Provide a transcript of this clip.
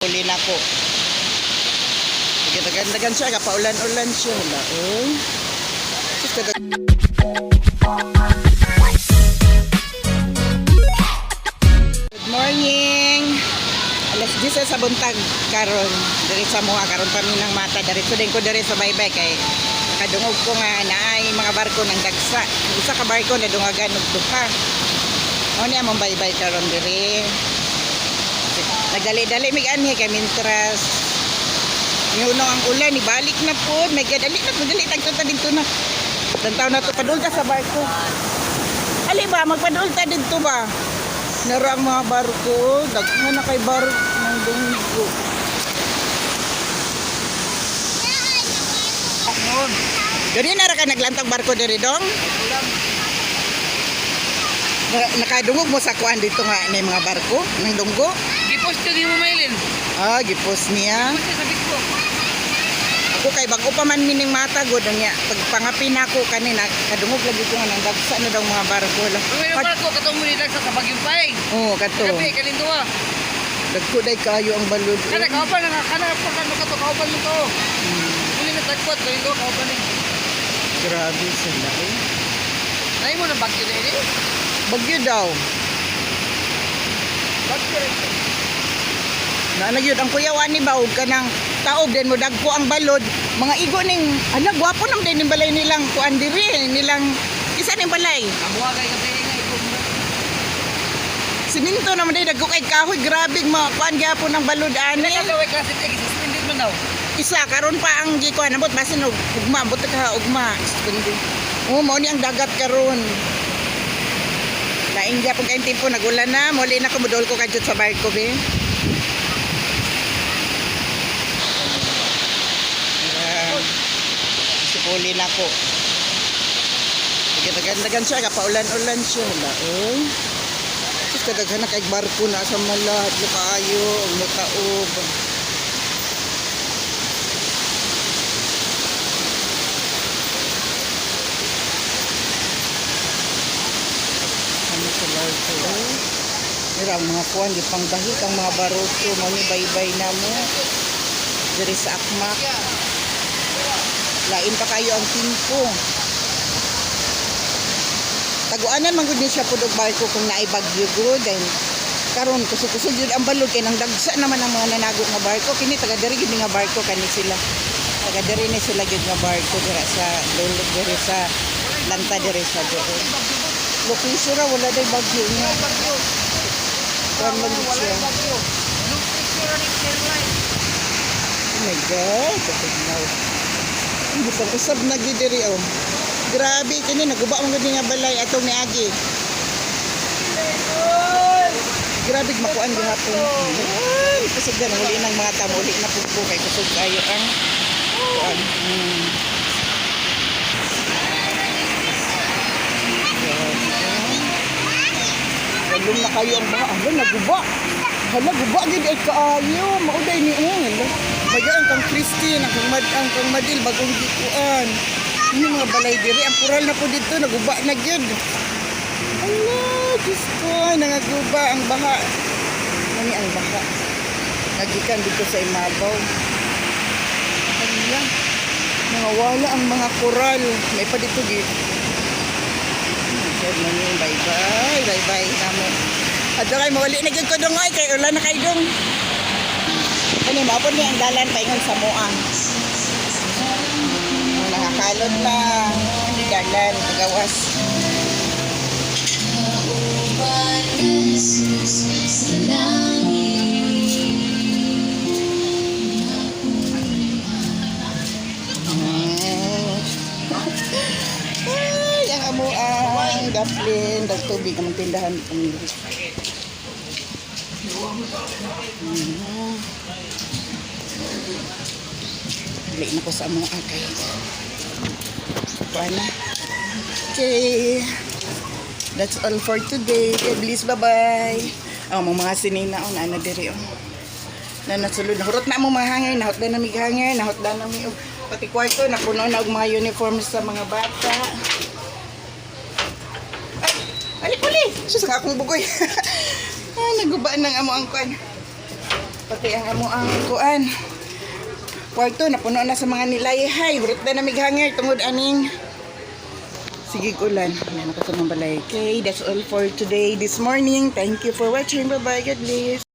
Uli na ko. Dagan-dagan siya, kapaulan-ulan siya. Wala, oh. Good morning. Alas 10 sa buntag karon. Diri sa mga karon pa minang mata. Diretso din ko diri sa baybay kay kadungog ko nga naay mga barko ng dagsa. Isa ka barko na dungagan og duha. Mo ni among baybay karon diri. Nagdali-dali mig anhi kay mintras yuno ang ulan ibalik na po may gadali na po dali tagtata dito na tantaw na to padulta sa barko ali ba magpadulta dito ba nara ang mga barko daghan na kay barko ng dunggo gani na ra ka naglantag barko diri dong nakadungog mo sa kuan dito nga na mga barko ng dunggo. Gipos to di mo mailin. Gipos niya. Ako kay bago pa man mining mata god niya. Pag pangapin ako kanina kadungog lagi ko nga nang dagsa na daw mga barko la. Uy barko katong mo nila sa Bagyong Paeng. Oo, kato. Gabi kalinduwa. Dagko day kayo ang balod. Kana kauban nga kana pa kan kato kauban mo to. Uli na tagpot kalinduwa kauban ni. Grabe sila eh. Nay mo na bagyo dili. Bagyo daw. Bagyo. Nagyud ang kuyawan ni Bawog kanang taob din mo dagko ang balod mga igo ning ala gwapo nam din ning balay nilang kuan diri nilang isa ning balay Abuha kay gabi nga igong. siminto naman day dagko kay kahoy grabe mo kuan gyapon ang balod ani Ano ka klase tig suspended man daw. isa karon pa ang gikuan nabot basin og ugma but ka ugma suspended mo ni ang dagat karon laing gyapon kay tipo nagulan na muli na kumudol ko kadto sa barko be. Uli na ko. Dagan-dagan siya, kapaulan-ulan siya. Wala, oh. Tapos kadaghan na kay barko na sa malat, lukayo, mutaob. Ano sa barko, oh. Mira, ang mga kuwan, di pang bahit, ang mga baroto, mga baybay na mo. Dari sa akmak. Lain pa kayo ang timpo. Taguanan man gud ni siya pud og barko kung naay bagyo gud then karon kusog-kusog jud ang balod kay nang dagsa naman ang mga nanago nga barko kini taga diri gid nga barko kani sila. Taga diri ni sila gid nga barko dira sa dulog diri sa lanta diri sa diri. Location ra wala day bagyo niya. Kuan man gud siya. Oh my God, kapignaw. Usab na gid diri oh. Grabe kini naguba man gid nga balay atong niagi. Grabe makuan gihapon. Ay, kusog na huli nang mga tamuli na pugpo kay kusog kayo ang kuan. Galum na kayo ang baha. Hala naguba. Hala guba gid ay kaayo. Mauday ni hala. Bagaan kang Christine, ang kang Madil, bagong gikuan. Ini mga balay diri, ang pural na po dito, naguba na gyud. Allah, Diyos ko, nangaguba ang baha. Ano ang baha? Nagikan dito sa imabaw. Hala, nangawala ang mga koral. May pa dito gid. Bye-bye, bye-bye kamo. Adto kay mawali na gyud ko dongoy kay ulan na kay dong. Ano, maapon niya ang dalan paingon sa Moang. Nakakalot na. Hindi dalan, pagawas. Ay, ang amuang gaplin. Dagtubig ang tindahan. Balik na ko sa mga akay. Paano? Okay. That's all for today. Please, bye-bye. Mga sinina na ano diri na nasulod. Nahurot na mo mga hangin. Nahot na namig hangin. Nahot na namig. Pati kwarto. Napuno na og mga uniforms sa mga bata. Ay, alik-uli. Sus, nga akong bugoy. Nagubaan ng amo ang kwan. Pati ang amo ang kuan. Kwarto napuno na sa mga nilayhay. Burot na namighanger tungod aning sige ulan. Yan ako sa mga balay. Okay, that's all for today this morning. Thank you for watching. Bye-bye. God bless.